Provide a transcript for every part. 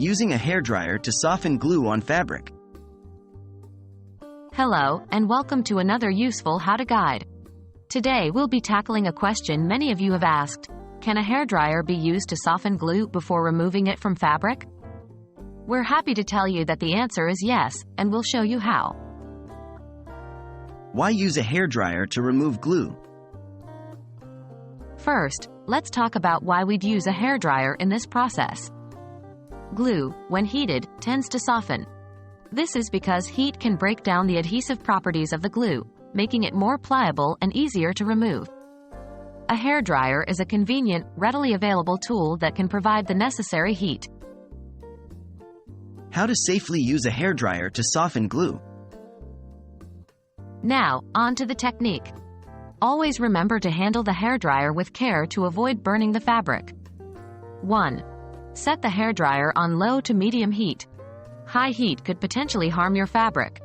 Using a hairdryer to soften glue on fabric. Hello, and welcome to another useful how-to guide. Today we'll be tackling a question many of you have asked. Can a hairdryer be used to soften glue before removing it from fabric? We're happy to tell you that the answer is yes, and we'll show you how. Why use a hairdryer to remove glue? First, let's talk about why we'd use a hairdryer in this process. Glue, when heated, tends to soften. This is because heat can break down the adhesive properties of the glue, making it more pliable and easier to remove. A hairdryer is a convenient, readily available tool that can provide the necessary heat. How to safely use a hairdryer to soften glue. Now, on to the technique. Always remember to handle the hairdryer with care to avoid burning the fabric. 1. Set the hairdryer on low to medium heat. High heat could potentially harm your fabric.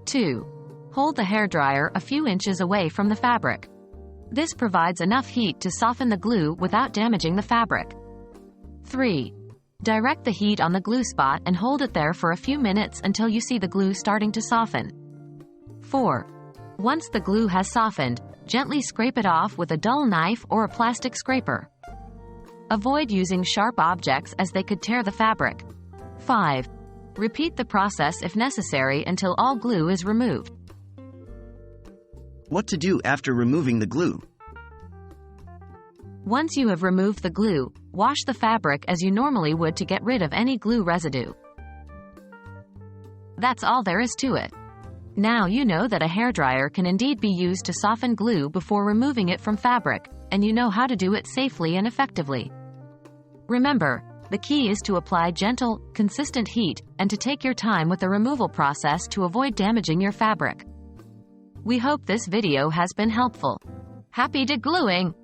2. Hold the hairdryer a few inches away from the fabric. This provides enough heat to soften the glue without damaging the fabric. 3. Direct the heat on the glue spot and hold it there for a few minutes until you see the glue starting to soften. 4. Once the glue has softened, gently scrape it off with a dull knife or a plastic scraper. Avoid using sharp objects as they could tear the fabric. 5. Repeat the process if necessary until all glue is removed. What to do after removing the glue? Once you have removed the glue, wash the fabric as you normally would to get rid of any glue residue. That's all there is to it. Now you know that a hairdryer can indeed be used to soften glue before removing it from fabric, and you know how to do it safely and effectively. Remember, the key is to apply gentle, consistent heat, and to take your time with the removal process to avoid damaging your fabric. We hope this video has been helpful. Happy degluing!